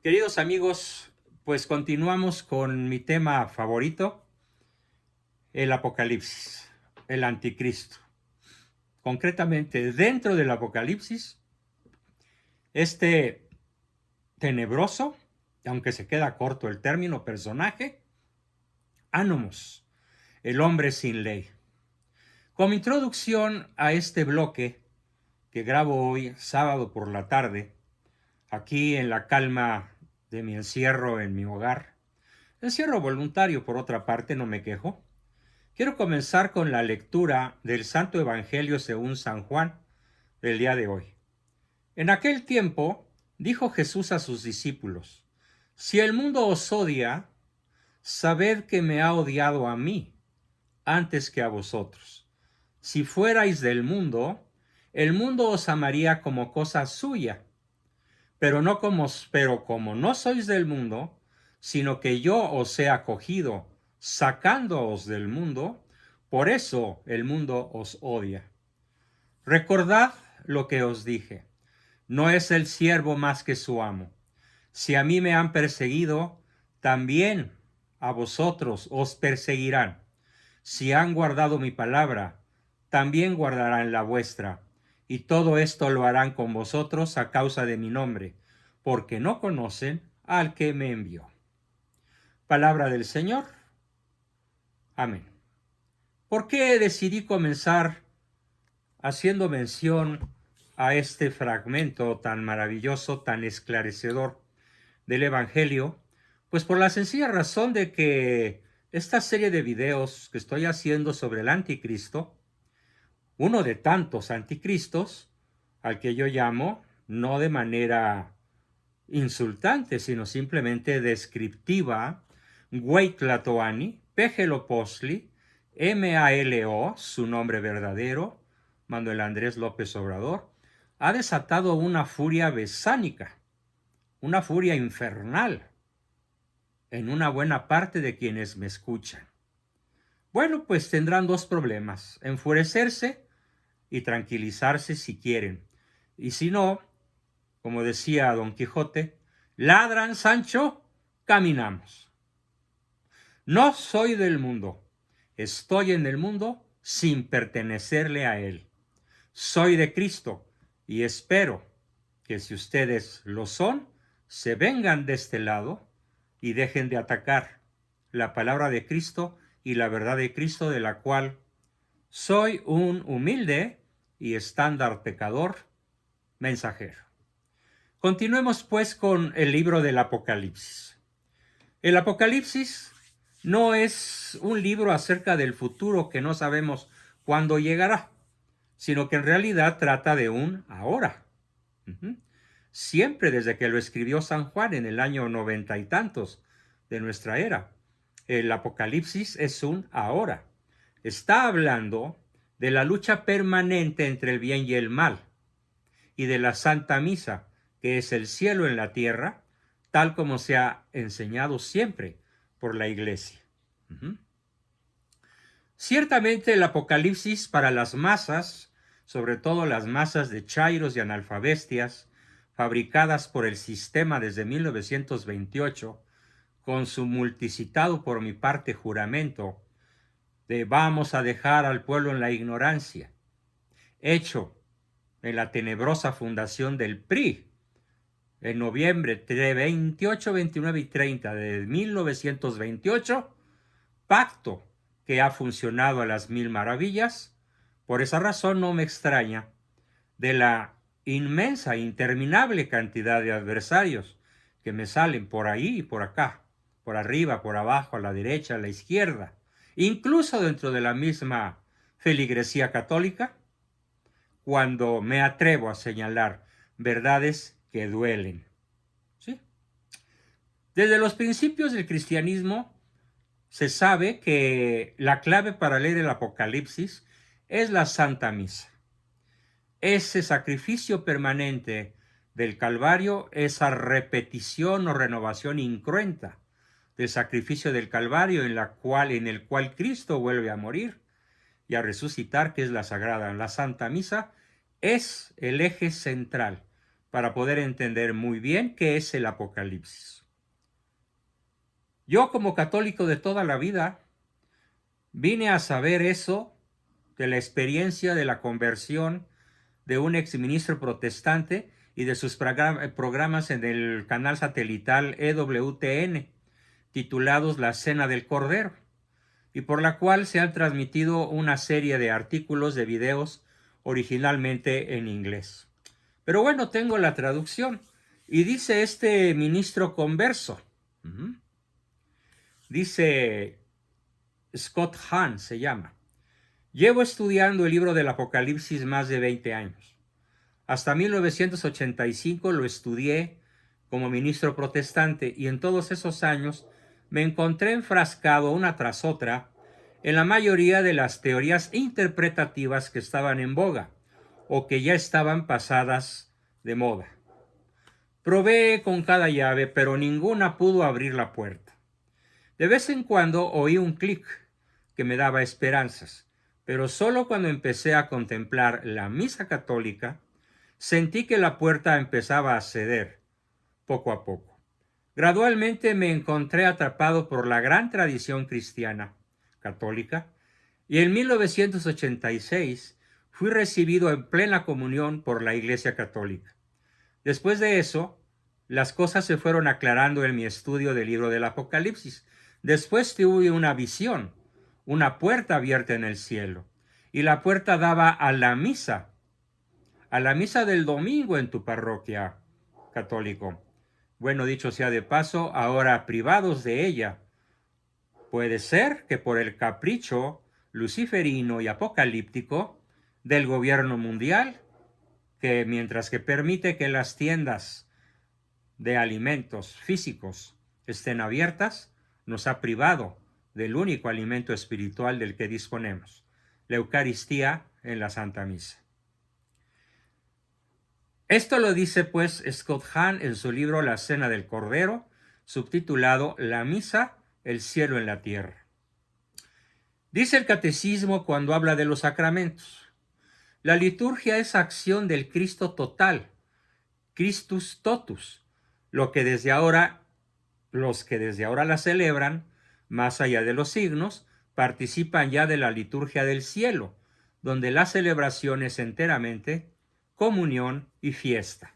Queridos amigos, pues continuamos con mi tema favorito, el Apocalipsis, el Anticristo. Concretamente, dentro del Apocalipsis, este tenebroso, aunque se queda corto el término, personaje, Anomos, el hombre sin ley. Como introducción a este bloque que grabo hoy, sábado por la tarde, aquí en la calma de mi encierro en mi hogar, encierro voluntario por otra parte, no me quejo. Quiero comenzar con la lectura del Santo Evangelio según San Juan del día de hoy. En aquel tiempo dijo Jesús a sus discípulos: Si el mundo os odia, sabed que me ha odiado a mí antes que a vosotros. Si fuerais del mundo, el mundo os amaría como cosa suya, pero como no sois del mundo, sino que yo os he acogido, sacándoos del mundo, por eso el mundo os odia. Recordad lo que os dije: no es el siervo más que su amo. Si a mí me han perseguido, también a vosotros os perseguirán. Si han guardado mi palabra, también guardarán la vuestra. Y todo esto lo harán con vosotros a causa de mi nombre, porque no conocen al que me envió. Palabra del Señor. Amén. ¿Por qué decidí comenzar haciendo mención a este fragmento tan maravilloso, tan esclarecedor del Evangelio? Pues por la sencilla razón de que esta serie de videos que estoy haciendo sobre el anticristo, uno de tantos anticristos, al que yo llamo, no de manera insultante, sino simplemente descriptiva, Hueytlatoani, Pejeloposli, MALO, su nombre verdadero, Manuel Andrés López Obrador, ha desatado una furia besánica, una furia infernal, en una buena parte de quienes me escuchan. Bueno, pues tendrán dos problemas: enfurecerse y tranquilizarse si quieren. Y si no, como decía Don Quijote, ladran, Sancho, caminamos. No soy del mundo, estoy en el mundo sin pertenecerle a él. Soy de Cristo y espero que si ustedes lo son, se vengan de este lado y dejen de atacar la palabra de Cristo y la verdad de Cristo, de la cual soy un humilde y estándar pecador mensajero. Continuemos pues con el libro del Apocalipsis. El Apocalipsis no es un libro acerca del futuro que no sabemos cuándo llegará, sino que en realidad trata de un ahora. Siempre desde que lo escribió San Juan en el año 90 y tantos de nuestra era, el Apocalipsis es un ahora. Está hablando de la lucha permanente entre el bien y el mal, y de la Santa Misa, que es el cielo en la tierra, tal como se ha enseñado siempre por la Iglesia. Ciertamente el Apocalipsis para las masas, sobre todo las masas de chairos y analfabestias, fabricadas por el sistema desde 1928, con su multicitado por mi parte juramento de vamos a dejar al pueblo en la ignorancia, hecho en la tenebrosa fundación del PRI, en noviembre 28, 29 y 30 de 1928, pacto que ha funcionado a las mil maravillas. Por esa razón no me extraña de la inmensa, interminable cantidad de adversarios que me salen por ahí y por acá, por arriba, por abajo, a la derecha, a la izquierda, incluso dentro de la misma feligresía católica, cuando me atrevo a señalar verdades que duelen. ¿Sí? Desde los principios del cristianismo se sabe que la clave para leer el Apocalipsis es la Santa Misa. Ese sacrificio permanente del Calvario, esa repetición o renovación incruenta del sacrificio del Calvario en el cual Cristo vuelve a morir y a resucitar, que es la Sagrada, la Santa Misa, es el eje central para poder entender muy bien qué es el Apocalipsis. Yo, como católico de toda la vida, vine a saber eso de la experiencia de la conversión de un exministro protestante y de sus programas en el canal satelital EWTN, titulados La Cena del Cordero, y por la cual se han transmitido una serie de artículos de videos originalmente en inglés. Pero bueno, tengo la traducción y dice este ministro converso, dice Scott Hahn, se llama: llevo estudiando el libro del Apocalipsis más de 20 años. Hasta 1985 lo estudié como ministro protestante y en todos esos años me encontré enfrascado una tras otra en la mayoría de las teorías interpretativas que estaban en boga o que ya estaban pasadas de moda. Probé con cada llave, pero ninguna pudo abrir la puerta. De vez en cuando oí un clic que me daba esperanzas, pero solo cuando empecé a contemplar la misa católica, sentí que la puerta empezaba a ceder, poco a poco. Gradualmente me encontré atrapado por la gran tradición cristiana católica y en 1986 fui recibido en plena comunión por la Iglesia Católica. Después de eso, las cosas se fueron aclarando en mi estudio del libro del Apocalipsis. Después tuve una visión, una puerta abierta en el cielo, y la puerta daba a la misa del domingo en tu parroquia, católico. Bueno, dicho sea de paso, ahora privados de ella. Puede ser que por el capricho luciferino y apocalíptico del gobierno mundial, que mientras que permite que las tiendas de alimentos físicos estén abiertas, nos ha privado del único alimento espiritual del que disponemos, la Eucaristía en la Santa Misa. Esto lo dice pues Scott Hahn en su libro La Cena del Cordero, subtitulado La Misa, el cielo en la tierra. Dice el Catecismo cuando habla de los sacramentos: la liturgia es acción del Cristo total, Christus totus, los que desde ahora la celebran, más allá de los signos, participan ya de la liturgia del cielo, donde la celebración es enteramente comunión y fiesta.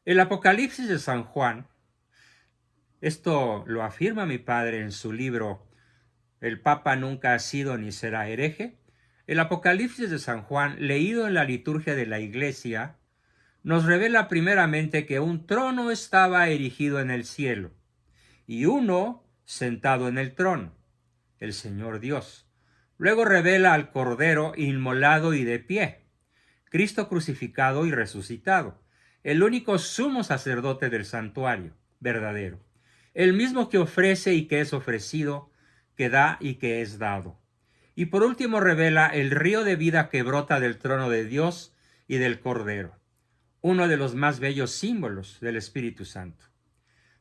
El Apocalipsis de San Juan, esto lo afirma mi padre en su libro El Papa nunca ha sido ni será hereje. El Apocalipsis de San Juan, leído en la liturgia de la Iglesia, nos revela primeramente que un trono estaba erigido en el cielo y uno sentado en el trono, el Señor Dios. Luego revela al Cordero inmolado y de pie, Cristo crucificado y resucitado, el único sumo sacerdote del santuario verdadero, el mismo que ofrece y que es ofrecido, que da y que es dado. Y por último revela el río de vida que brota del trono de Dios y del Cordero, uno de los más bellos símbolos del Espíritu Santo.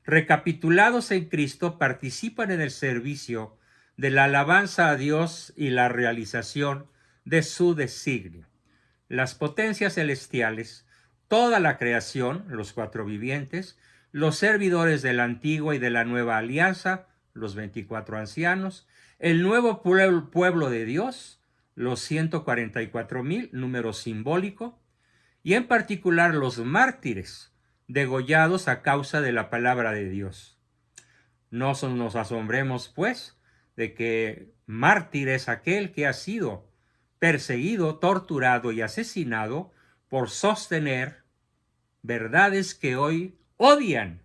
Recapitulados en Cristo, participan en el servicio de la alabanza a Dios y la realización de su designio. Las potencias celestiales, toda la creación, los cuatro vivientes, los servidores de la antigua y de la nueva alianza, los 24 ancianos, el nuevo pueblo de Dios, los 144,000, número simbólico, y en particular los mártires, degollados a causa de la palabra de Dios. No nos asombremos, pues, de que mártir es aquel que ha sido perseguido, torturado y asesinado por sostener verdades que hoy odian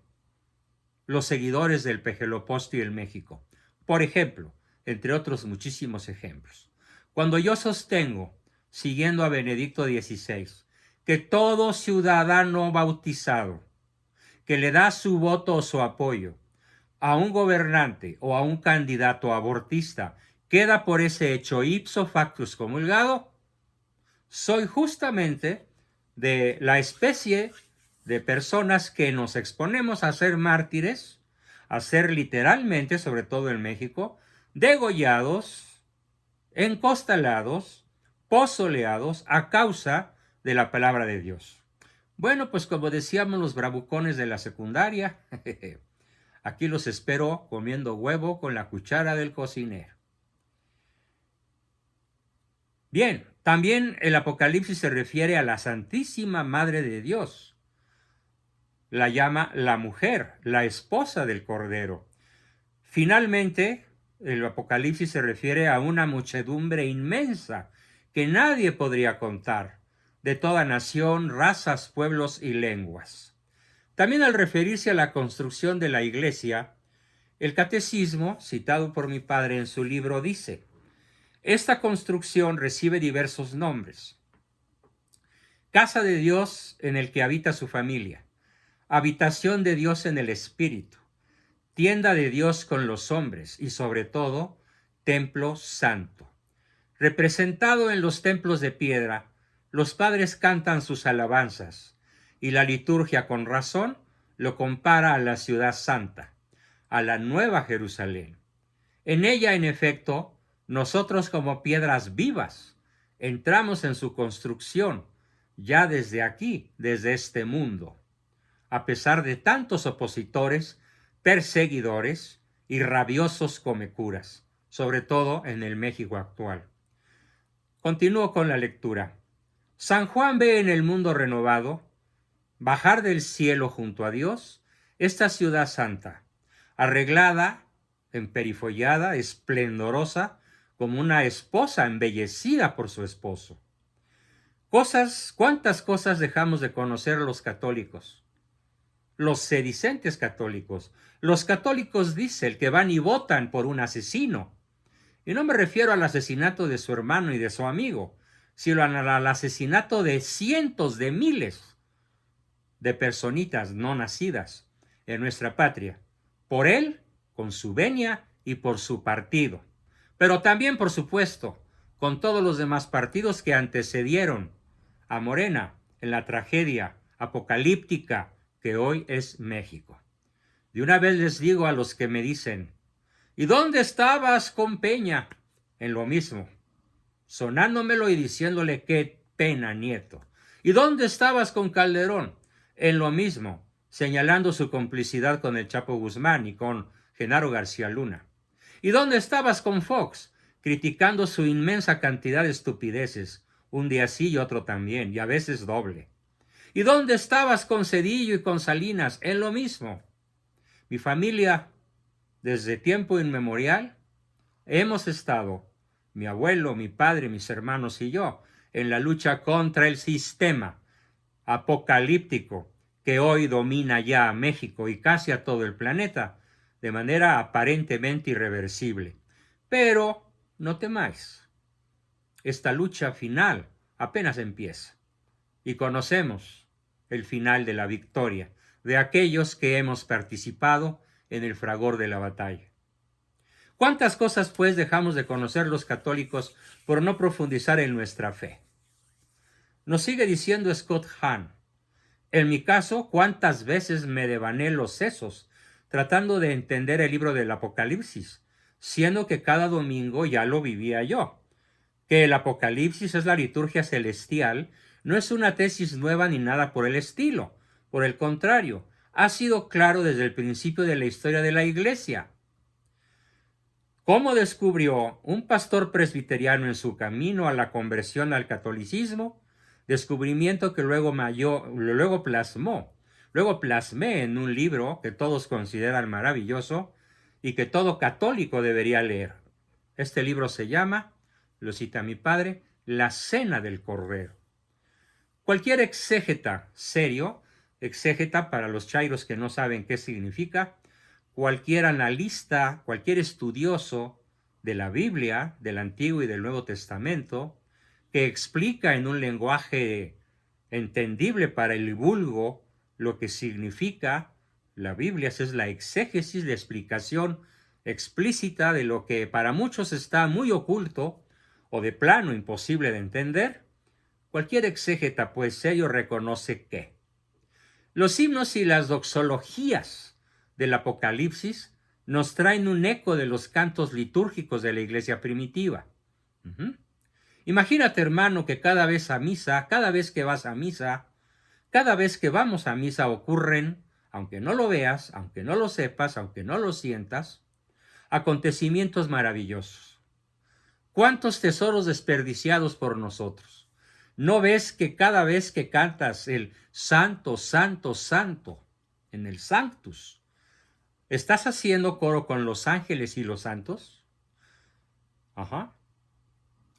los seguidores del Pejeloposto en México. Por ejemplo, entre otros muchísimos ejemplos, cuando yo sostengo, siguiendo a Benedicto XVI, que todo ciudadano bautizado que le da su voto o su apoyo a un gobernante o a un candidato abortista queda por ese hecho ipso factus comulgado, soy justamente de la especie de personas que nos exponemos a ser mártires, a ser literalmente, sobre todo en México, degollados, encostalados, pozoleados a causa de la palabra de Dios. Bueno, pues como decíamos los bravucones de la secundaria, aquí los espero comiendo huevo con la cuchara del cocinero. Bien, también el Apocalipsis se refiere a la Santísima Madre de Dios. La llama la mujer, la esposa del Cordero. Finalmente, el Apocalipsis se refiere a una muchedumbre inmensa que nadie podría contar, de toda nación, razas, pueblos y lenguas. También al referirse a la construcción de la iglesia, el catecismo, citado por mi padre en su libro, dice: esta construcción recibe diversos nombres: casa de Dios en el que habita su familia, habitación de Dios en el Espíritu, tienda de Dios con los hombres y sobre todo, templo santo. Representado en los templos de piedra, los padres cantan sus alabanzas y la liturgia con razón lo compara a la ciudad santa, a la nueva Jerusalén. En ella, en efecto, nosotros como piedras vivas entramos en su construcción ya desde aquí, desde este mundo, a pesar de tantos opositores, perseguidores y rabiosos comecuras, sobre todo en el México actual. Continúo con la lectura. San Juan ve en el mundo renovado bajar del cielo junto a Dios esta ciudad santa, arreglada, emperifollada, esplendorosa, como una esposa embellecida por su esposo. ¿Cuántas cosas dejamos de conocer los católicos? Los sedicentes católicos. Los católicos dicen que van y votan por un asesino. Y no me refiero al asesinato de su hermano y de su amigo, sino al asesinato de cientos de miles de personitas no nacidas en nuestra patria, por él, con su venia y por su partido, pero también, por supuesto, con todos los demás partidos que antecedieron a Morena en la tragedia apocalíptica que hoy es México. De una vez les digo a los que me dicen: ¿y dónde estabas con Peña? En lo mismo, sonándomelo y diciéndole: qué pena, Nieto. ¿Y dónde estabas con Calderón? En lo mismo, señalando su complicidad con el Chapo Guzmán y con Genaro García Luna. ¿Y dónde estabas con Fox? Criticando su inmensa cantidad de estupideces, un día sí y otro también, y a veces doble. ¿Y dónde estabas con Cedillo y con Salinas? En lo mismo. Mi familia, desde tiempo inmemorial, hemos estado, mi abuelo, mi padre, mis hermanos y yo, en la lucha contra el sistema apocalíptico que hoy domina ya a México y casi a todo el planeta de manera aparentemente irreversible. Pero no temáis, esta lucha final apenas empieza y conocemos el final de la victoria de aquellos que hemos participado en el fragor de la batalla. ¿Cuántas cosas pues dejamos de conocer los católicos por no profundizar en nuestra fe? Nos sigue diciendo Scott Hahn: en mi caso, ¿cuántas veces me devané los sesos tratando de entender el libro del Apocalipsis, siendo que cada domingo ya lo vivía yo? Que el Apocalipsis es la liturgia celestial no es una tesis nueva ni nada por el estilo. Por el contrario, ha sido claro desde el principio de la historia de la Iglesia. ¿Cómo descubrió un pastor presbiteriano en su camino a la conversión al catolicismo? Descubrimiento que luego plasmé en un libro que todos consideran maravilloso y que todo católico debería leer. Este libro se llama, lo cita mi padre, La Cena del Cordero. Cualquier exégeta serio, exégeta para los chairos que no saben qué significa, cualquier analista, cualquier estudioso de la Biblia, del Antiguo y del Nuevo Testamento, que explica en un lenguaje entendible para el vulgo lo que significa la Biblia, es la exégesis, la explicación explícita de lo que para muchos está muy oculto o de plano imposible de entender. Cualquier exégeta pues serio reconoce que los himnos y las doxologías del Apocalipsis nos traen un eco de los cantos litúrgicos de la iglesia primitiva. Imagínate, hermano, que cada vez que vas a misa, Cada vez que vamos a misa ocurren, aunque no lo veas, aunque no lo sepas, aunque no lo sientas, acontecimientos maravillosos. ¿Cuántos tesoros desperdiciados por nosotros? ¿No ves que cada vez que cantas el Santo, Santo, Santo en el Sanctus, estás haciendo coro con los ángeles y los santos? Ajá.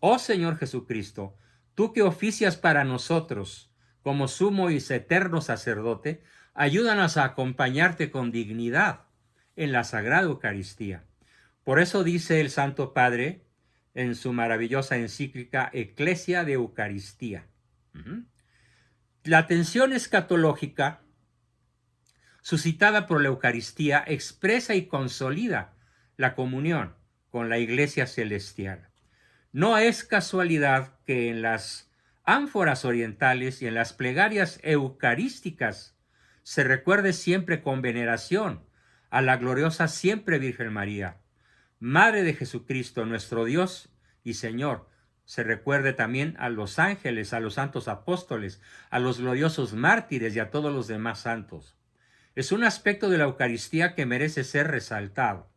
Oh Señor Jesucristo, tú que oficias para nosotros como sumo y eterno sacerdote, ayúdanos a acompañarte con dignidad en la Sagrada Eucaristía. Por eso dice el Santo Padre en su maravillosa encíclica Ecclesia de Eucaristía. La tensión escatológica suscitada por la Eucaristía expresa y consolida la comunión con la Iglesia celestial. No es casualidad que en las ánforas orientales y en las plegarias eucarísticas se recuerde siempre con veneración a la gloriosa siempre Virgen María, Madre de Jesucristo, nuestro Dios y Señor. Se recuerde también a los ángeles, a los santos apóstoles, a los gloriosos mártires y a todos los demás santos. Es un aspecto de la Eucaristía que merece ser resaltado.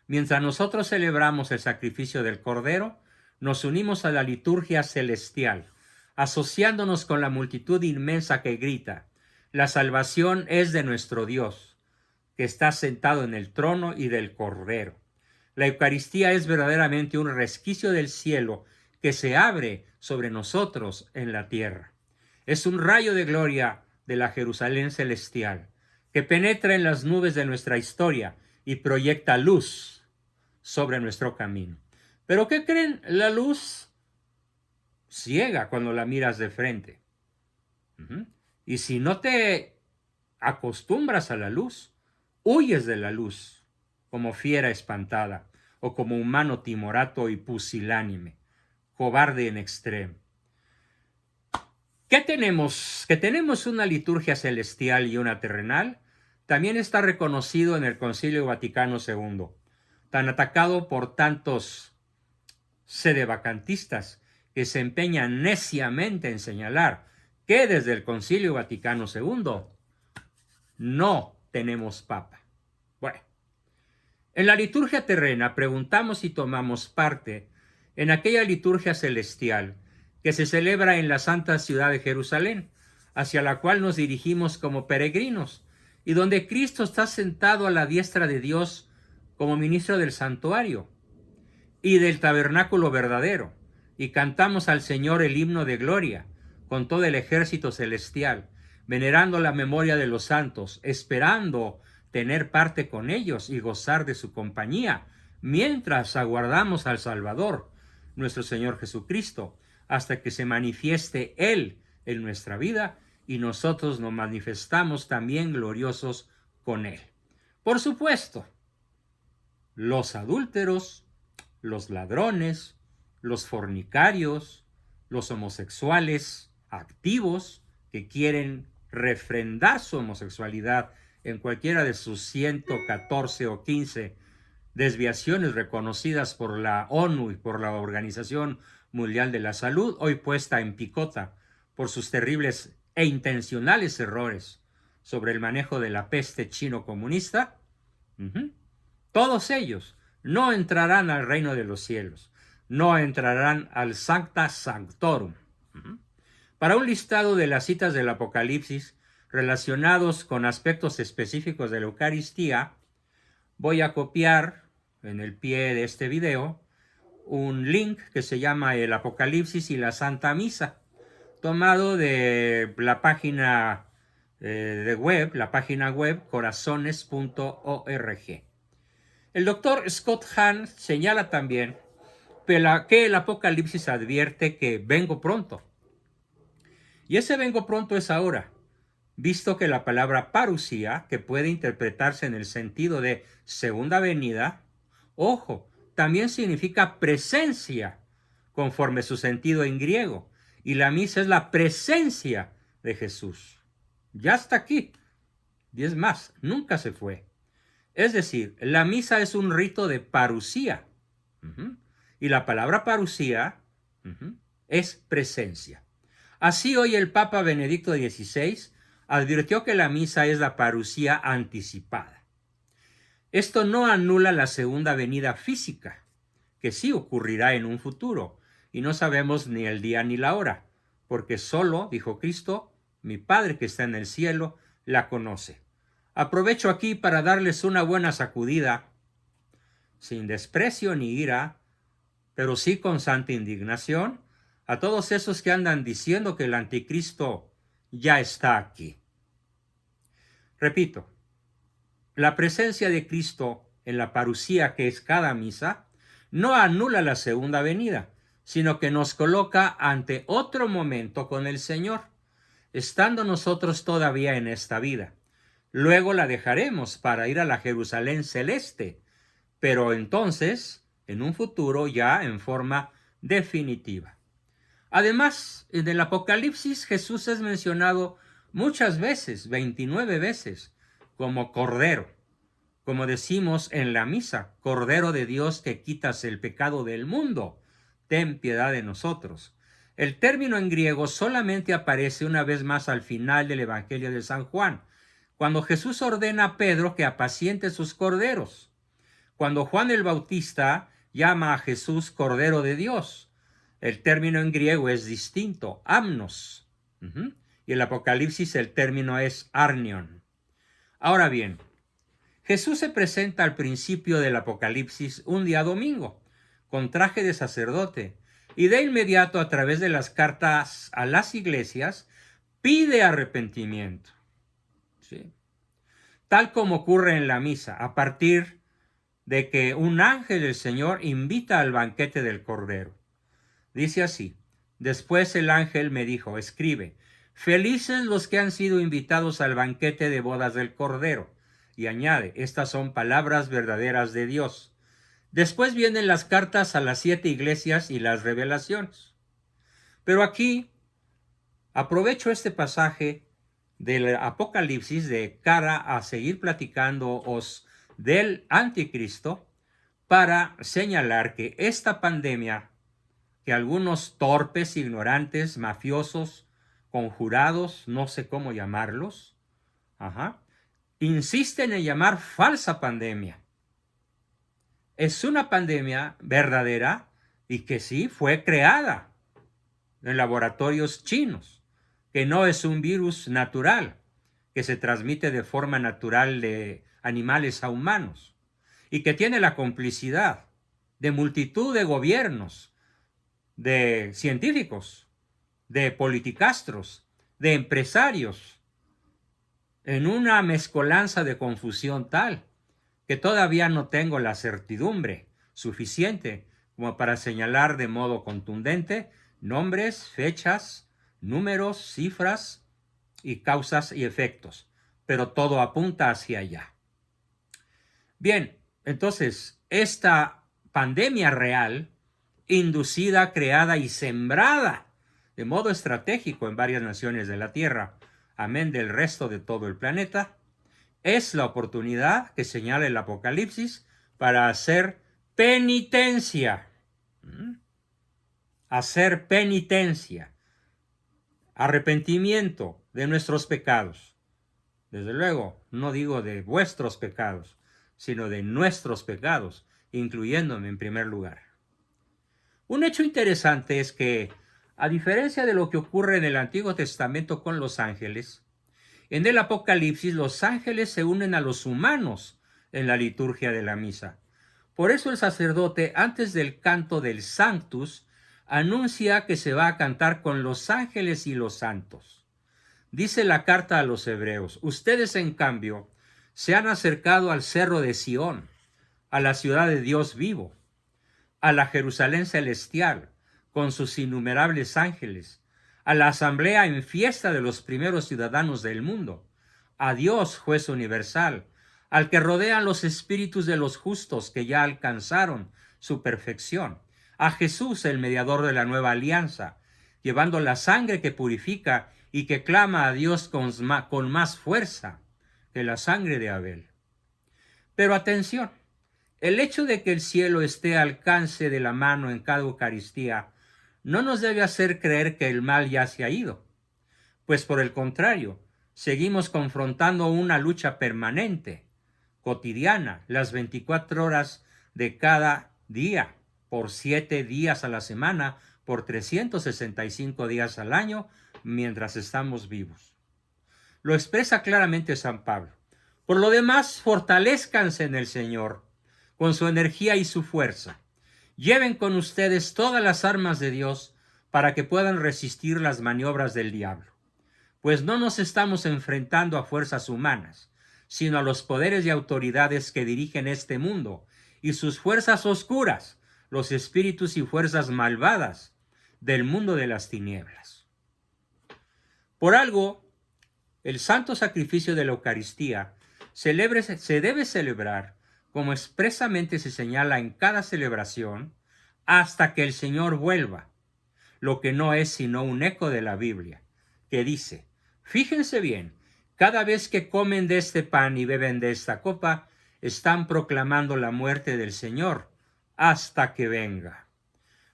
Mientras nosotros celebramos el sacrificio del Cordero, nos unimos a la liturgia celestial, asociándonos con la multitud inmensa que grita: la salvación es de nuestro Dios, que está sentado en el trono y del Cordero. La Eucaristía es verdaderamente un resquicio del cielo que se abre sobre nosotros en la tierra. Es un rayo de gloria de la Jerusalén celestial, que penetra en las nubes de nuestra historia y proyecta luz sobre nuestro camino. ¿Pero qué creen? La luz ciega cuando la miras de frente. Y si no te acostumbras a la luz, huyes de la luz como fiera espantada o como humano timorato y pusilánime, cobarde en extremo. ¿Qué tenemos? Que tenemos una liturgia celestial y una terrenal, también está reconocido en el Concilio Vaticano II, tan atacado por tantos sedevacantistas que se empeñan neciamente en señalar que desde el Concilio Vaticano II no tenemos papa. Bueno, en la liturgia terrena preguntamos y tomamos parte en aquella liturgia celestial que se celebra en la santa ciudad de Jerusalén, hacia la cual nos dirigimos como peregrinos, y donde Cristo está sentado a la diestra de Dios como ministro del santuario y del tabernáculo verdadero, y cantamos al Señor el himno de gloria con todo el ejército celestial, venerando la memoria de los santos, esperando tener parte con ellos y gozar de su compañía, mientras aguardamos al Salvador, nuestro Señor Jesucristo, hasta que se manifieste Él en nuestra vida y nosotros nos manifestamos también gloriosos con Él. Por supuesto, los adúlteros, los ladrones, los fornicarios, los homosexuales activos que quieren refrendar su homosexualidad en cualquiera de sus 114 o 15 desviaciones reconocidas por la ONU y por la Organización Mundial de la Salud, hoy puesta en picota por sus terribles e intencionales errores sobre el manejo de la peste chino-comunista, todos ellos no entrarán al reino de los cielos, no entrarán al Sancta Sanctorum. Para un listado de las citas del Apocalipsis relacionados con aspectos específicos de la Eucaristía, voy a copiar en el pie de este video un link que se llama El Apocalipsis y la Santa Misa, tomado de la página web corazones.org. El doctor Scott Hahn señala también que el Apocalipsis advierte que vengo pronto. Y ese vengo pronto es ahora, visto que la palabra parusía, que puede interpretarse en el sentido de segunda venida, ojo, también significa presencia, conforme su sentido en griego, y la misa es la presencia de Jesús. Ya está aquí, y es más, nunca se fue. Es decir, la misa es un rito de parusía, y la palabra parusía es presencia. Así hoy el Papa Benedicto XVI advirtió que la misa es la parusía anticipada. Esto no anula la segunda venida física, que sí ocurrirá en un futuro, y no sabemos ni el día ni la hora, porque solo, dijo Cristo, mi Padre que está en el cielo, la conoce. Aprovecho aquí para darles una buena sacudida, sin desprecio ni ira, pero sí con santa indignación, a todos esos que andan diciendo que el anticristo ya está aquí. Repito, la presencia de Cristo en la parusía que es cada misa no anula la segunda venida, sino que nos coloca ante otro momento con el Señor, estando nosotros todavía en esta vida. Luego la dejaremos para ir a la Jerusalén celeste, pero entonces, en un futuro ya en forma definitiva. Además, en el Apocalipsis Jesús es mencionado muchas veces, 29 veces, como Cordero. Como decimos en la misa, Cordero de Dios que quitas el pecado del mundo, ten piedad de nosotros. El término en griego solamente aparece una vez más al final del Evangelio de San Juan, cuando Jesús ordena a Pedro que apaciente sus corderos. Cuando Juan el Bautista llama a Jesús Cordero de Dios, el término en griego es distinto, amnos. Y el Apocalipsis el término es arnion. Ahora bien, Jesús se presenta al principio del Apocalipsis un día domingo, con traje de sacerdote, y de inmediato a través de las cartas a las iglesias pide arrepentimiento. ¿Sí? Tal como ocurre en la misa, a partir de que un ángel del Señor invita al banquete del Cordero. Dice así: después el ángel me dijo, escribe, felices los que han sido invitados al banquete de bodas del Cordero. Y añade, estas son palabras verdaderas de Dios. Después vienen las cartas a las 7 iglesias y las revelaciones. Pero aquí aprovecho este pasaje del Apocalipsis de cara a seguir platicándoos del anticristo para señalar que esta pandemia que algunos torpes, ignorantes, mafiosos, conjurados, no sé cómo llamarlos, insisten en llamar falsa pandemia. Es una pandemia verdadera y que sí fue creada en laboratorios chinos, que no es un virus natural, que se transmite de forma natural de animales a humanos, y que tiene la complicidad de multitud de gobiernos, de científicos, de politicastros, de empresarios, en una mezcolanza de confusión tal que todavía no tengo la certidumbre suficiente como para señalar de modo contundente nombres, fechas, números, cifras y causas y efectos, pero todo apunta hacia allá. Bien, entonces, esta pandemia real, inducida, creada y sembrada de modo estratégico en varias naciones de la Tierra, amén del resto de todo el planeta, es la oportunidad que señala el Apocalipsis para hacer penitencia. Hacer penitencia, arrepentimiento de nuestros pecados. Desde luego, no digo de vuestros pecados, sino de nuestros pecados, incluyéndome en primer lugar. Un hecho interesante es que, a diferencia de lo que ocurre en el Antiguo Testamento con los ángeles, en el Apocalipsis los ángeles se unen a los humanos en la liturgia de la misa. Por eso el sacerdote, antes del canto del Sanctus, anuncia que se va a cantar con los ángeles y los santos. Dice la carta a los hebreos, ustedes en cambio se han acercado al cerro de Sión, a la ciudad de Dios vivo, a la Jerusalén celestial, con sus innumerables ángeles, a la asamblea en fiesta de los primeros ciudadanos del mundo, a Dios, juez universal, al que rodean los espíritus de los justos que ya alcanzaron su perfección, a Jesús, el mediador de la nueva alianza, llevando la sangre que purifica y que clama a Dios con más fuerza que la sangre de Abel. Pero atención, el hecho de que el cielo esté al alcance de la mano en cada Eucaristía no nos debe hacer creer que el mal ya se ha ido, pues por el contrario, seguimos confrontando una lucha permanente, cotidiana, las 24 horas de cada día, por 7 días a la semana, por 365 días al año, mientras estamos vivos. Lo expresa claramente San Pablo. Por lo demás, fortalézcanse en el Señor, con su energía y su fuerza. Lleven con ustedes todas las armas de Dios para que puedan resistir las maniobras del diablo. Pues no nos estamos enfrentando a fuerzas humanas, sino a los poderes y autoridades que dirigen este mundo y sus fuerzas oscuras, los espíritus y fuerzas malvadas del mundo de las tinieblas. Por algo, el santo sacrificio de la Eucaristía se debe celebrar, como expresamente se señala en cada celebración, hasta que el Señor vuelva, lo que no es sino un eco de la Biblia, que dice: fíjense bien, cada vez que comen de este pan y beben de esta copa, están proclamando la muerte del Señor hasta que venga.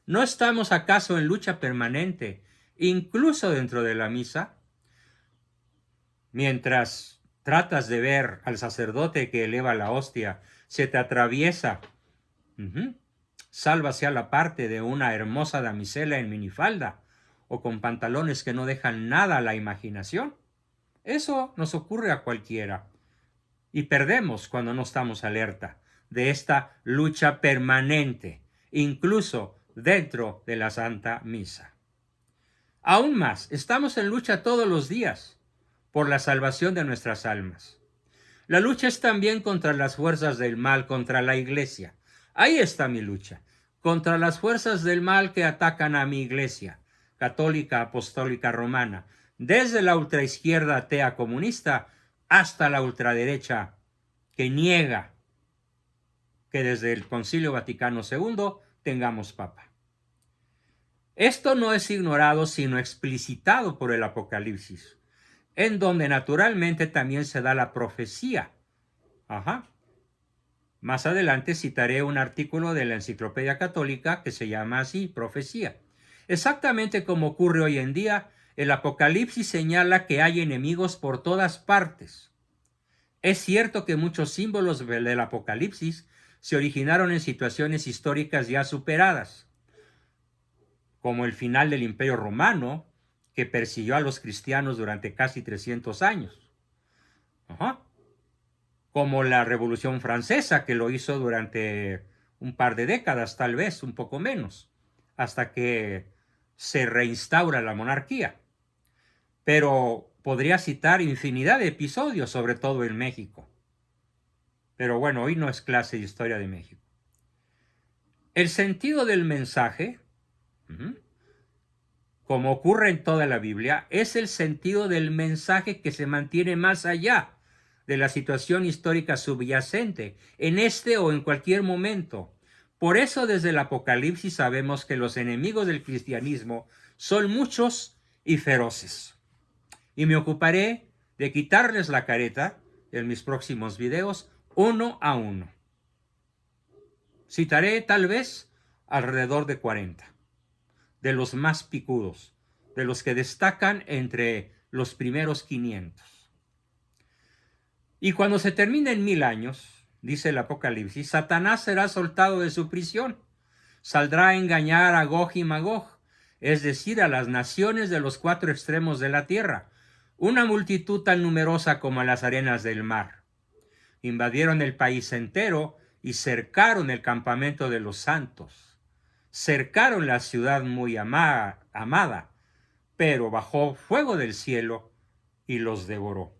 ¿No estamos acaso en lucha permanente, incluso dentro de la misa? Mientras tratas de ver al sacerdote que eleva la hostia, se te atraviesa, sálvase a la parte de una hermosa damisela en minifalda o con pantalones que no dejan nada a la imaginación. Eso nos ocurre a cualquiera y perdemos cuando no estamos alerta de esta lucha permanente, incluso dentro de la Santa Misa. Aún más, estamos en lucha todos los días por la salvación de nuestras almas. La lucha es también contra las fuerzas del mal, contra la Iglesia. Ahí está mi lucha, contra las fuerzas del mal que atacan a mi Iglesia, católica, apostólica, romana, desde la ultraizquierda atea comunista hasta la ultraderecha que niega que desde el Concilio Vaticano II tengamos papa. Esto no es ignorado sino explicitado por el Apocalipsis, en donde naturalmente también se da la profecía. Más adelante citaré un artículo de la Enciclopedia Católica que se llama así, Profecía. Exactamente como ocurre hoy en día, el Apocalipsis señala que hay enemigos por todas partes. Es cierto que muchos símbolos del Apocalipsis se originaron en situaciones históricas ya superadas, como el final del Imperio Romano, que persiguió a los cristianos durante casi 300 años. Como la Revolución Francesa, que lo hizo durante un par de décadas, tal vez, un poco menos, hasta que se reinstaura la monarquía. Pero podría citar infinidad de episodios, sobre todo en México. Pero bueno, hoy no es clase de historia de México. El sentido del mensaje, como ocurre en toda la Biblia, es el sentido del mensaje que se mantiene más allá de la situación histórica subyacente, en este o en cualquier momento. Por eso desde el Apocalipsis sabemos que los enemigos del cristianismo son muchos y feroces. Y me ocuparé de quitarles la careta en mis próximos videos, uno a uno. Citaré tal vez alrededor de 40, de los más picudos, de los que destacan entre los primeros 500. Y cuando se terminen 1000 años, dice el Apocalipsis, Satanás será soltado de su prisión, saldrá a engañar a Gog y Magog, es decir, a las naciones de los 4 extremos de la tierra, una multitud tan numerosa como las arenas del mar. Invadieron el país entero y cercaron el campamento de los santos. Cercaron la ciudad muy amada, pero bajó fuego del cielo y los devoró.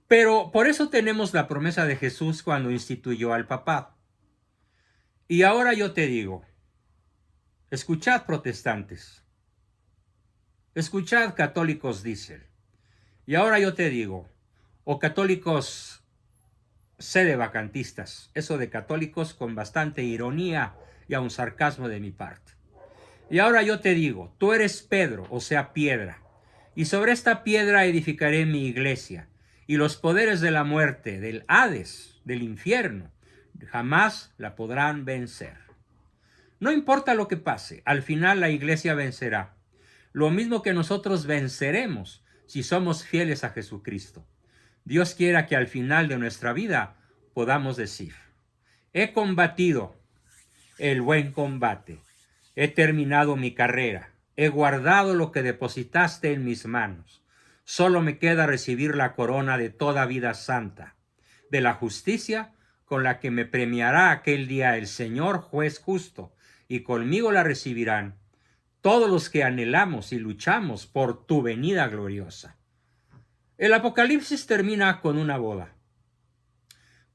Pero por eso tenemos la promesa de Jesús cuando instituyó al papado. Y ahora yo te digo, escuchad protestantes, escuchad católicos, dice. Y ahora yo te digo, o católicos sedevacantistas, eso de católicos con bastante ironía y aun sarcasmo de mi parte. Y ahora yo te digo, tú eres Pedro, o sea, piedra, y sobre esta piedra edificaré mi iglesia, y los poderes de la muerte, del Hades, del infierno, jamás la podrán vencer. No importa lo que pase, al final la iglesia vencerá. Lo mismo que nosotros venceremos si somos fieles a Jesucristo. Dios quiera que al final de nuestra vida podamos decir: he combatido el buen combate, he terminado mi carrera, he guardado lo que depositaste en mis manos. Solo me queda recibir la corona de toda vida santa, de la justicia con la que me premiará aquel día el Señor juez justo, y conmigo la recibirán todos los que anhelamos y luchamos por tu venida gloriosa. El Apocalipsis termina con una boda.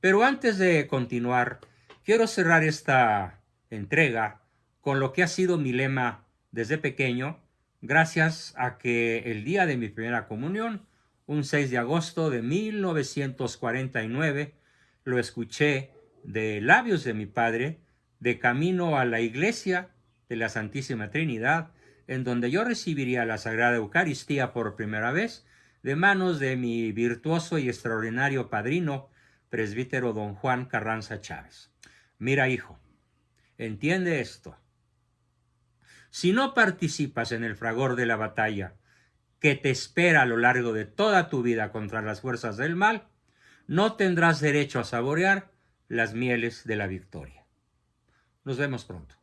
Pero antes de continuar, quiero cerrar esta entrega con lo que ha sido mi lema desde pequeño, gracias a que el día de mi primera comunión, un 6 de agosto de 1949, lo escuché de labios de mi padre de camino a la iglesia de la Santísima Trinidad, en donde yo recibiría la Sagrada Eucaristía por primera vez de manos de mi virtuoso y extraordinario padrino, presbítero don Juan Carranza Chávez. Mira, hijo, entiende esto. Si no participas en el fragor de la batalla que te espera a lo largo de toda tu vida contra las fuerzas del mal, no tendrás derecho a saborear las mieles de la victoria. Nos vemos pronto.